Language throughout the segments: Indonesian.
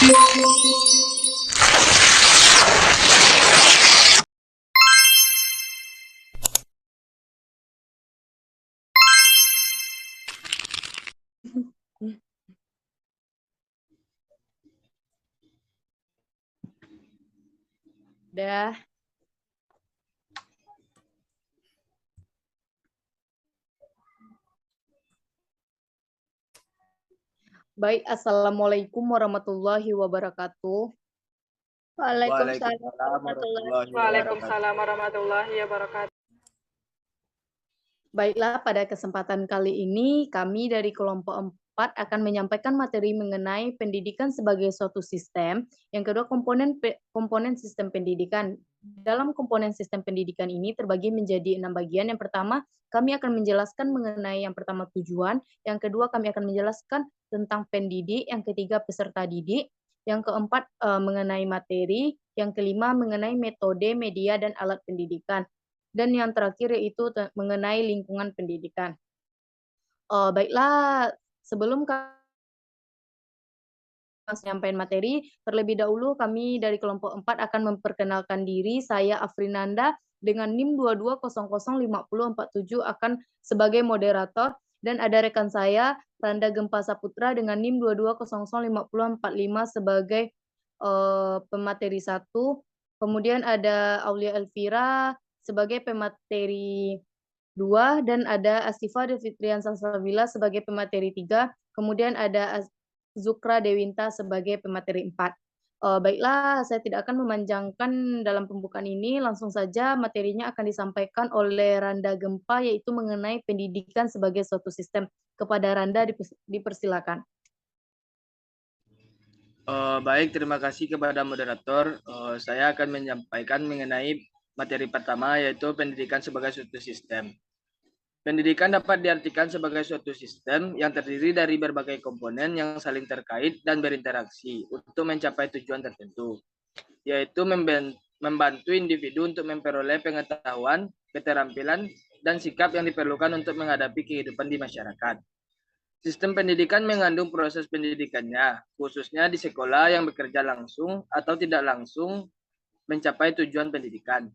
Dah. Baik, Assalamualaikum warahmatullahi wabarakatuh. Waalaikumsalam warahmatullahi wabarakatuh. Baiklah, pada kesempatan kali ini kami dari kelompok 4 akan menyampaikan materi mengenai pendidikan sebagai suatu sistem. Yang kedua, komponen sistem pendidikan. Dalam komponen sistem pendidikan ini terbagi menjadi 6 bagian. Yang pertama, kami akan menjelaskan mengenai yang pertama tujuan, yang kedua kami akan menjelaskan tentang pendidik, yang ketiga peserta didik, yang keempat mengenai materi, yang kelima mengenai metode, media, dan alat pendidikan. Dan yang terakhir yaitu mengenai lingkungan pendidikan. Baiklah, sebelum kami menyampaikan materi, terlebih dahulu kami dari kelompok 4 akan memperkenalkan diri. Saya Afrinanda dengan NIM 22005047 akan sebagai moderator, dan ada rekan saya Randa Gempa Saputra dengan NIM 22005045 sebagai pemateri 1. Kemudian ada Aulia Elvira sebagai pemateri 2, dan ada Asifa Fitrian Salsabila sebagai pemateri 3, kemudian ada Zukra Dewinta sebagai pemateri 4. Baiklah, saya tidak akan memanjangkan dalam pembukaan ini, langsung saja materinya akan disampaikan oleh Randa Gempa, yaitu mengenai pendidikan sebagai suatu sistem. Kepada Randa, dipersilakan. Baik, terima kasih kepada moderator. Saya akan menyampaikan mengenai materi pertama, yaitu pendidikan sebagai suatu sistem. Pendidikan dapat diartikan sebagai suatu sistem yang terdiri dari berbagai komponen yang saling terkait dan berinteraksi untuk mencapai tujuan tertentu, yaitu membantu individu untuk memperoleh pengetahuan, keterampilan, dan sikap yang diperlukan untuk menghadapi kehidupan di masyarakat. Sistem pendidikan mengandung proses pendidikannya, khususnya di sekolah yang bekerja langsung atau tidak langsung mencapai tujuan pendidikan.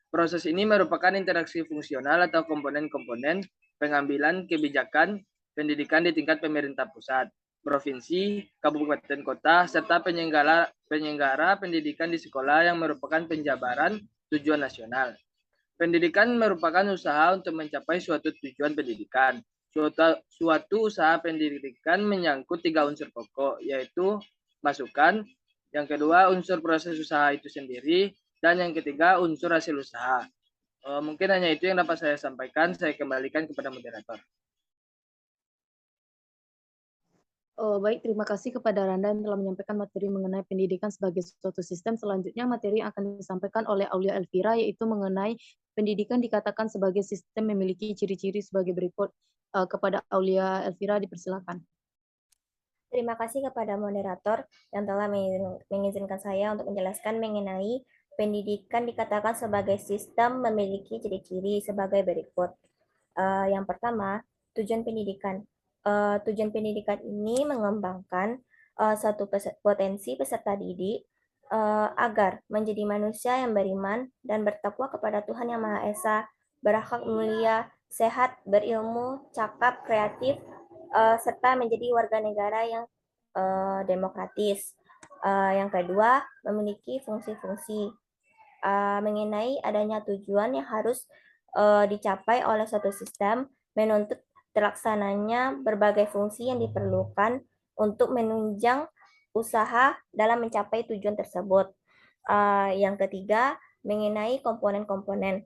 Proses ini merupakan interaksi fungsional atau komponen-komponen pengambilan kebijakan pendidikan di tingkat pemerintah pusat, provinsi, kabupaten kota, serta penyelenggara pendidikan di sekolah yang merupakan penjabaran tujuan nasional. Pendidikan merupakan usaha untuk mencapai suatu tujuan pendidikan. Suatu usaha pendidikan menyangkut 3 unsur pokok, yaitu masukan, yang kedua unsur proses usaha itu sendiri, dan yang ketiga unsur hasil usaha. Mungkin hanya itu yang dapat saya sampaikan. Saya kembalikan kepada moderator. Baik, terima kasih kepada Randa yang telah menyampaikan materi mengenai pendidikan sebagai suatu sistem. Selanjutnya materi yang akan disampaikan oleh Aulia Elvira, yaitu mengenai pendidikan dikatakan sebagai sistem memiliki ciri-ciri sebagai berikut. Kepada Aulia Elvira, dipersilakan. Terima kasih kepada moderator yang telah mengizinkan saya untuk menjelaskan mengenai pendidikan dikatakan sebagai sistem memiliki ciri-ciri sebagai berikut. Yang pertama, tujuan pendidikan. Tujuan pendidikan ini mengembangkan satu potensi peserta didik agar menjadi manusia yang beriman dan bertakwa kepada Tuhan Yang Maha Esa, berakhlak mulia, sehat, berilmu, cakap, kreatif, serta menjadi warga negara yang demokratis. Yang kedua, memiliki fungsi-fungsi. Mengenai adanya tujuan yang harus dicapai oleh suatu sistem, menuntut terlaksananya berbagai fungsi yang diperlukan untuk menunjang usaha dalam mencapai tujuan tersebut. Yang ketiga, mengenai komponen-komponen.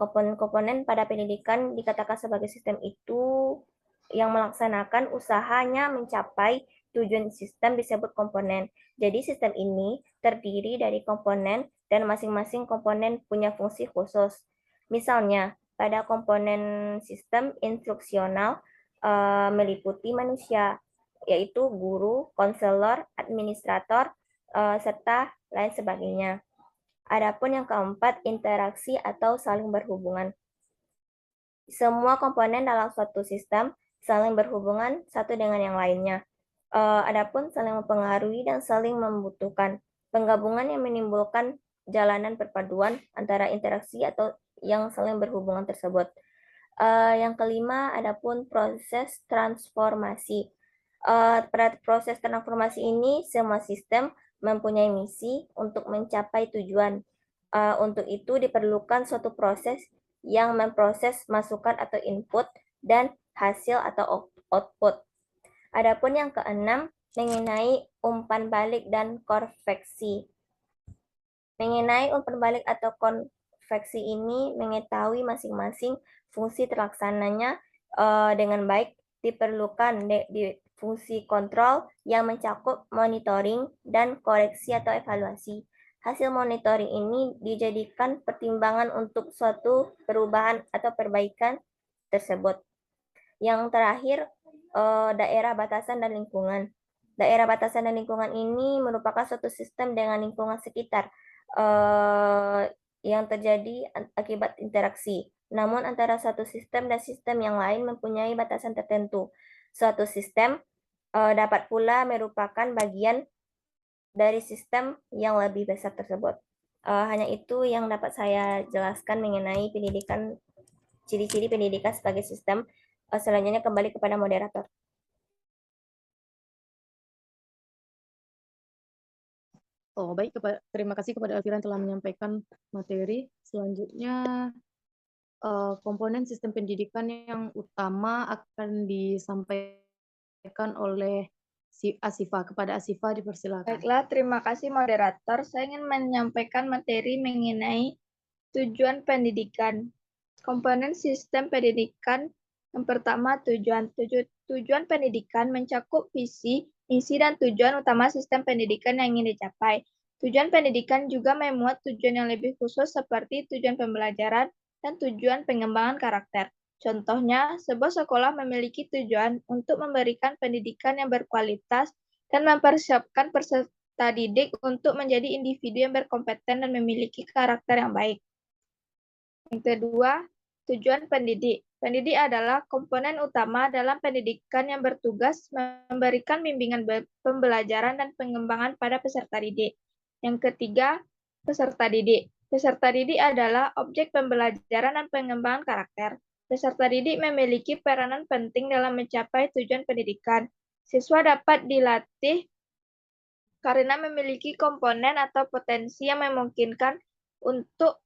Komponen-komponen pada pendidikan dikatakan sebagai sistem itu yang melaksanakan usahanya mencapai tujuan sistem disebut komponen. Jadi sistem ini terdiri dari komponen dan masing-masing komponen punya fungsi khusus. Misalnya, pada komponen sistem instruksional meliputi manusia, yaitu guru, konselor, administrator, serta lain sebagainya. Adapun yang keempat, interaksi atau saling berhubungan. Semua komponen dalam suatu sistem saling berhubungan satu dengan yang lainnya. Adapun saling mempengaruhi dan saling membutuhkan. Penggabungan yang menimbulkan jalanan perpaduan antara interaksi atau yang saling berhubungan tersebut. Yang kelima, adapun proses transformasi. Pada proses transformasi ini, semua sistem mempunyai misi untuk mencapai tujuan. Untuk itu diperlukan suatu proses yang memproses masukan atau input dan hasil atau output. Adapun yang keenam, mengenai umpan balik dan konveksi. Mengenai umpan balik atau konveksi ini mengetahui masing-masing fungsi terlaksananya dengan baik diperlukan di fungsi kontrol yang mencakup monitoring dan koreksi atau evaluasi. Hasil monitoring ini dijadikan pertimbangan untuk suatu perubahan atau perbaikan tersebut. Yang terakhir, daerah batasan dan lingkungan. Daerah batasan dan lingkungan ini merupakan suatu sistem dengan lingkungan sekitar yang terjadi akibat interaksi. Namun antara satu sistem dan sistem yang lain mempunyai batasan tertentu. Suatu sistem dapat pula merupakan bagian dari sistem yang lebih besar tersebut. Hanya itu yang dapat saya jelaskan mengenai pendidikan, ciri-ciri pendidikan sebagai sistem. Selanjutnya kembali kepada moderator. Oh, baik, terima kasih kepada Elvira yang telah menyampaikan materi. Selanjutnya, komponen sistem pendidikan yang utama akan disampaikan oleh Asifa. Kepada Asifa dipersilakan. Baiklah, terima kasih moderator. Saya ingin menyampaikan materi mengenai tujuan pendidikan. Komponen sistem pendidikan yang pertama, tujuan. Tujuan pendidikan mencakup visi, misi, dan tujuan utama sistem pendidikan yang ingin dicapai. Tujuan pendidikan juga memuat tujuan yang lebih khusus seperti tujuan pembelajaran dan tujuan pengembangan karakter. Contohnya, sebuah sekolah memiliki tujuan untuk memberikan pendidikan yang berkualitas dan mempersiapkan peserta didik untuk menjadi individu yang berkompeten dan memiliki karakter yang baik. Yang kedua, tujuan pendidik. Pendidik adalah komponen utama dalam pendidikan yang bertugas memberikan bimbingan pembelajaran dan pengembangan pada peserta didik. Yang ketiga, peserta didik. Peserta didik adalah objek pembelajaran dan pengembangan karakter. Peserta didik memiliki peranan penting dalam mencapai tujuan pendidikan. Siswa dapat dilatih karena memiliki komponen atau potensi yang memungkinkan untuk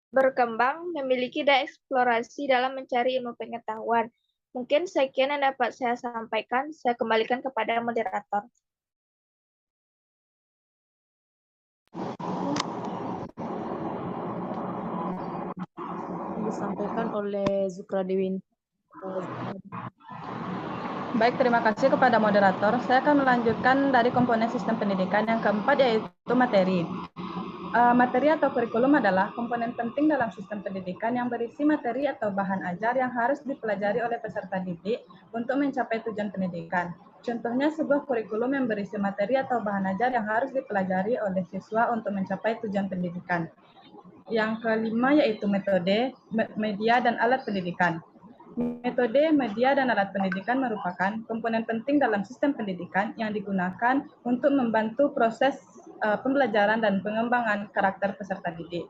berkembang, memiliki daya eksplorasi dalam mencari ilmu pengetahuan. Mungkin sekian yang dapat saya sampaikan. Saya kembalikan kepada moderator. Disampaikan oleh Zukra Dewin. Baik, terima kasih kepada moderator. Saya akan melanjutkan dari komponen sistem pendidikan yang keempat, yaitu materi. Materi atau kurikulum adalah komponen penting dalam sistem pendidikan yang berisi materi atau bahan ajar yang harus dipelajari oleh peserta didik untuk mencapai tujuan pendidikan. Contohnya sebuah kurikulum yang berisi materi atau bahan ajar yang harus dipelajari oleh siswa untuk mencapai tujuan pendidikan. Yang kelima yaitu metode, media, dan alat pendidikan. Metode, media, dan alat pendidikan merupakan komponen penting dalam sistem pendidikan yang digunakan untuk membantu proses pembelajaran dan pengembangan karakter peserta didik.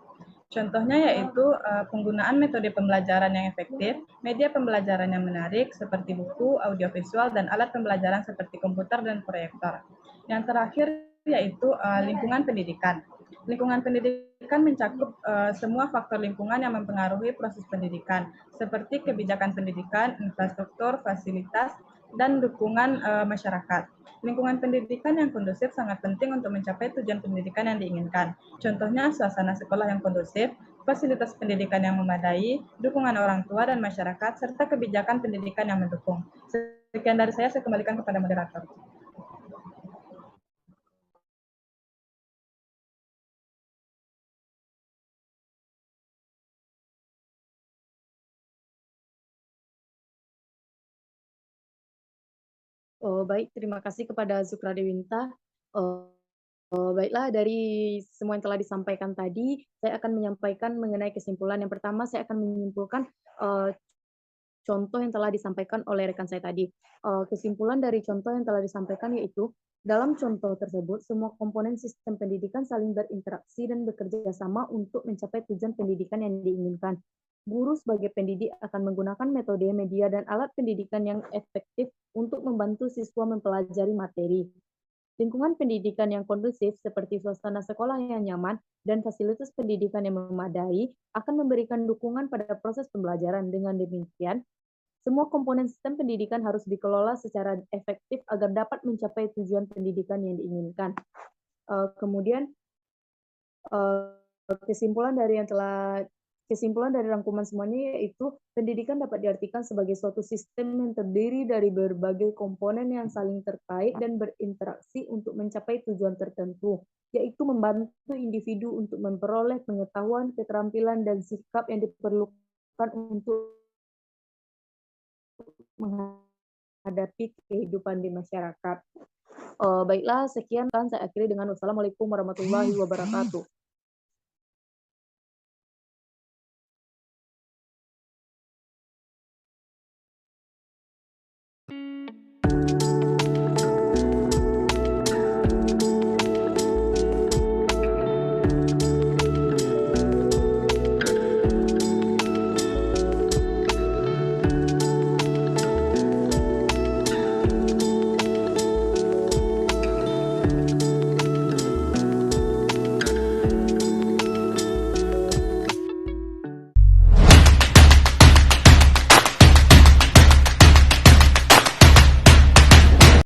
Contohnya yaitu penggunaan metode pembelajaran yang efektif, media pembelajaran yang menarik seperti buku, audiovisual, dan alat pembelajaran seperti komputer dan proyektor. Yang terakhir yaitu lingkungan pendidikan. Lingkungan pendidikan mencakup semua faktor lingkungan yang mempengaruhi proses pendidikan, seperti kebijakan pendidikan, infrastruktur, fasilitas, dan dukungan masyarakat. Lingkungan pendidikan yang kondusif sangat penting untuk mencapai tujuan pendidikan yang diinginkan. Contohnya, suasana sekolah yang kondusif, fasilitas pendidikan yang memadai, dukungan orang tua dan masyarakat, serta kebijakan pendidikan yang mendukung. Sekian dari saya kembalikan kepada moderator. Oh, baik, terima kasih kepada Zukra Dewinta. Baiklah, dari semua yang telah disampaikan tadi, saya akan menyampaikan mengenai kesimpulan. Yang pertama, saya akan menyimpulkan contoh yang telah disampaikan oleh rekan saya tadi. Kesimpulan dari contoh yang telah disampaikan yaitu, dalam contoh tersebut, semua komponen sistem pendidikan saling berinteraksi dan bekerja sama untuk mencapai tujuan pendidikan yang diinginkan. Guru sebagai pendidik akan menggunakan metode, media, dan alat pendidikan yang efektif untuk membantu siswa mempelajari materi. Lingkungan pendidikan yang kondusif seperti suasana sekolah yang nyaman dan fasilitas pendidikan yang memadai akan memberikan dukungan pada proses pembelajaran. Dengan demikian, semua komponen sistem pendidikan harus dikelola secara efektif agar dapat mencapai tujuan pendidikan yang diinginkan. Kemudian kesimpulan dari rangkuman semuanya yaitu pendidikan dapat diartikan sebagai suatu sistem yang terdiri dari berbagai komponen yang saling terkait dan berinteraksi untuk mencapai tujuan tertentu, yaitu membantu individu untuk memperoleh pengetahuan, keterampilan, dan sikap yang diperlukan untuk menghadapi kehidupan di masyarakat. Baiklah, sekian kan saya akhiri dengan wassalamualaikum warahmatullahi wabarakatuh.